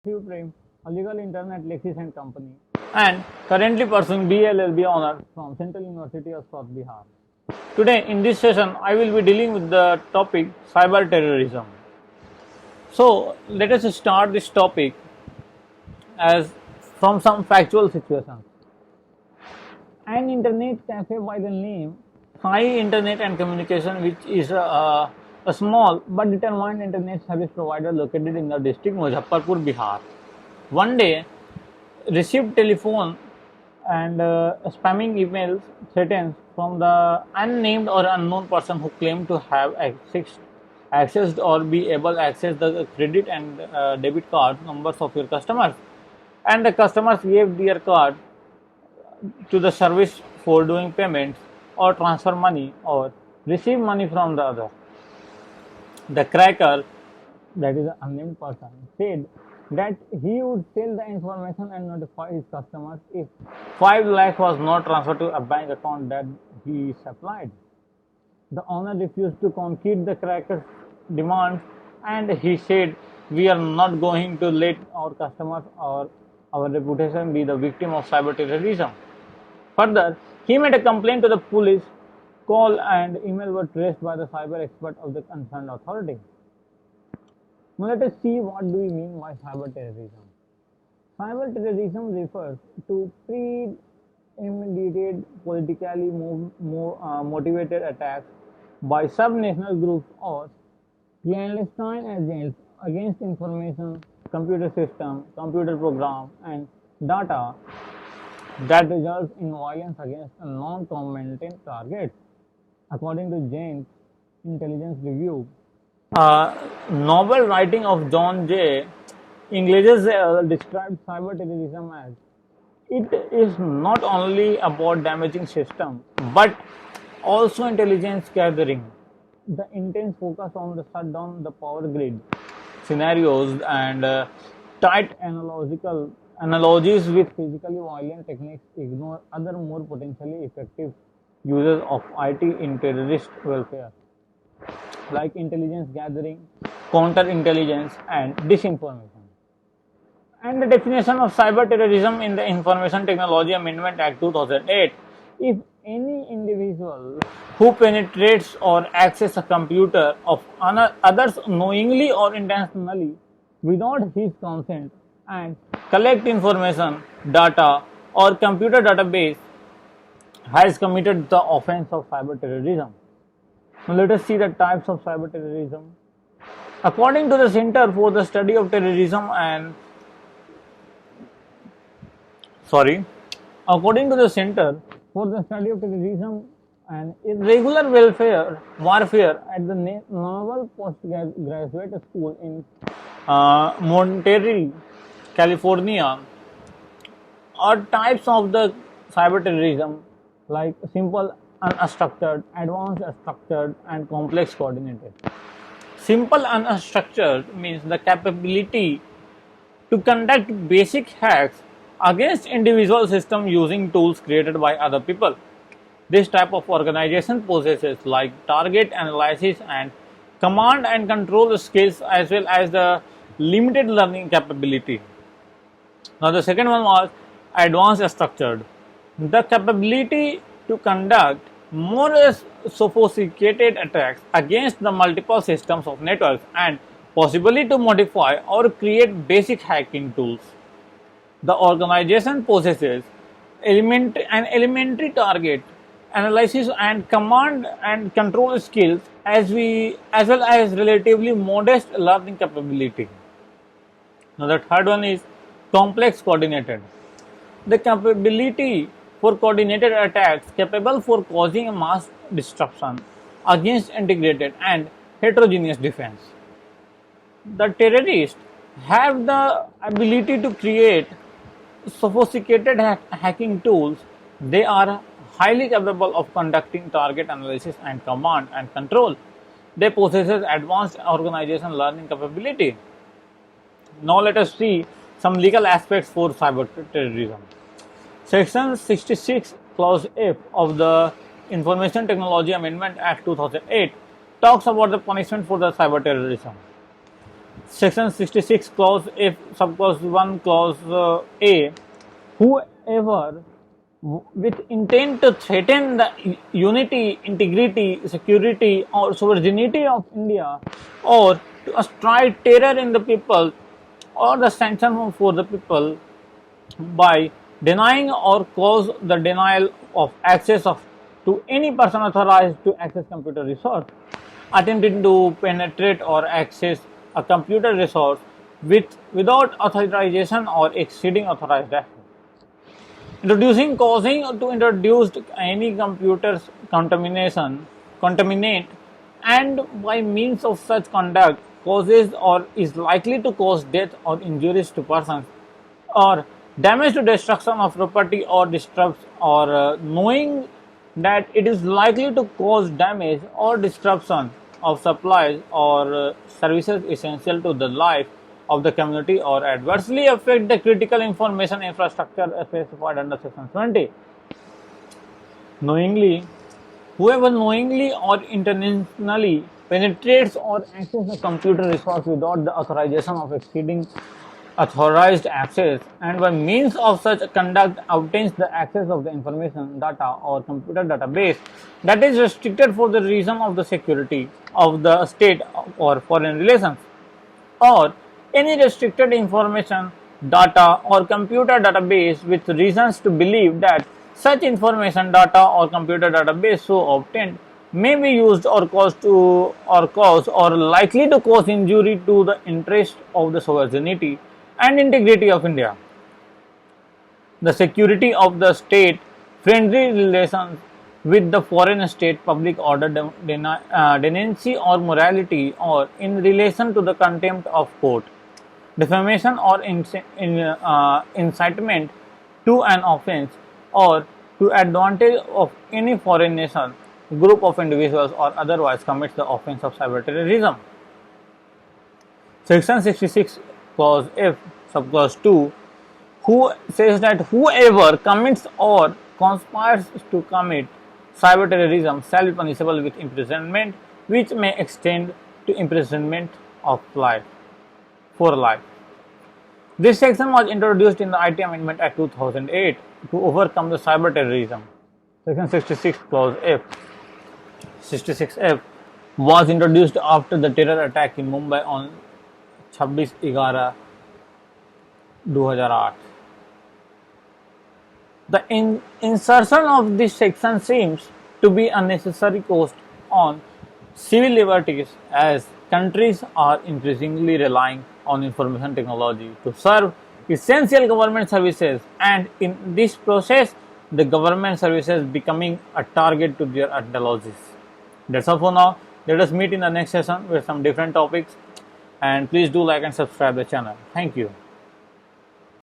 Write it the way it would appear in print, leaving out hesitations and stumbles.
Steve Prem, a legal internet Lexis and Company, and currently pursuing BLLB honors from Central University of South Bihar. Today, in this session, I will be dealing with the topic cyber terrorism. So, let us start this topic as from some factual situations. An internet cafe by the name Sai Internet and Communication, which is a small but determined internet service provider located in the district Muzaffarpur, Bihar. One day, received telephone and spamming emails threats from the unnamed or unknown person who claimed to have accessed or be able to access the credit and debit card numbers of your customers, and the customers gave their card to the service for doing payments or transfer money or receive money from the other. The cracker, that is an unnamed person, said that he would sell the information and notify his customers if 5 lakh was not transferred to a bank account that he supplied. The owner refused to concede the cracker's demands, and he said, "We are not going to let our customers or our reputation be the victim of cyber terrorism." Further, he made a complaint to the police. Call and email were traced by the cyber expert of the concerned authority. Now let us see what do we mean by cyber terrorism. Cyber terrorism refers to premeditated, politically motivated attacks by subnational groups or clandestine agents against information, computer system, computer program, and data that results in violence against a non-combatant target. According to Jane's Intelligence Review, a novel writing of John J. Inglis described cyber terrorism as it is not only about damaging systems but also intelligence gathering. The intense focus on the shutdown the power grid scenarios and tight analogies with physically violent techniques ignore other more potentially effective uses of IT in terrorist welfare, like intelligence gathering, counterintelligence, and disinformation. And the definition of cyber terrorism in the Information Technology Amendment Act 2008: if any individual who penetrates or accesses a computer of others knowingly or intentionally without his consent and collect information, data, or computer database has committed the offense of cyber terrorism. Now let us see the types of cyber terrorism. According to the Center for the Study of Terrorism and according to the Center for the Study of Terrorism and Irregular Warfare at the Naval Postgraduate School in Monterey, California, are types of the cyber terrorism like simple unstructured, advanced structured, and complex coordinated. Simple unstructured means the capability to conduct basic hacks against individual systems using tools created by other people. This type of organization possesses like target analysis and command and control skills as well as the limited learning capability. Now the second one was advanced structured. The capability to conduct more sophisticated attacks against the multiple systems of networks and possibly to modify or create basic hacking tools. The organization possesses elementary target analysis and command and control skills as well as relatively modest learning capability. Now the third one is complex coordinated. The capability for coordinated attacks capable for causing a mass destruction against integrated and heterogeneous defense. The terrorists have the ability to create sophisticated hacking tools. They are highly capable of conducting target analysis and command and control. They possess advanced organization learning capability. Now let us see some legal aspects for cyber terrorism. Section 66 Clause F of the Information Technology Amendment Act 2008 talks about the punishment for the cyber terrorism. Section 66 clause F subclause 1 clause A, whoever with intent to threaten the unity, integrity, security or sovereignty of India, or to strike terror in the people or the sanction for the people by denying or cause the denial of access to any person authorized to access computer resource, attempting to penetrate or access a computer resource without authorization or exceeding authorized access. Introducing, causing to introduce any computer's contaminate, and by means of such conduct causes or is likely to cause death or injuries to persons, or damage to destruction of property or disrupts, or knowing that it is likely to cause damage or disruption of supplies or services essential to the life of the community or adversely affect the critical information infrastructure specified under section 20. Knowingly, whoever knowingly or intentionally penetrates or accesses a computer resource without the authorization of exceeding authorized access, and by means of such conduct obtains the access of the information, data or computer database that is restricted for the reason of the security of the state or foreign relations, or any restricted information, data or computer database with reasons to believe that such information, data or computer database so obtained may be used or cause or likely to cause injury to the interest of the sovereignty and integrity of India, the security of the state, friendly relations with the foreign state, public order, decency or morality, or in relation to the contempt of court, defamation or incitement to an offence, or to advantage of any foreign nation, group of individuals, or otherwise commits the offence of cyber terrorism. Section 66 clause F subclause 2, who says that whoever commits or conspires to commit cyber terrorism shall be punishable with imprisonment, which may extend to imprisonment of life for life. This section was introduced in the IT Amendment Act 2008 to overcome the cyber terrorism. Section 66 clause F 66F was introduced after the terror attack in Mumbai on 26/11/2008. The insertion of this section seems to be a necessary cost on civil liberties, as countries are increasingly relying on information technology to serve essential government services, and in this process the government services becoming a target to their ideologies. That's all for now. Let us meet in the next session with some different topics, and please do like and subscribe the channel. Thank you.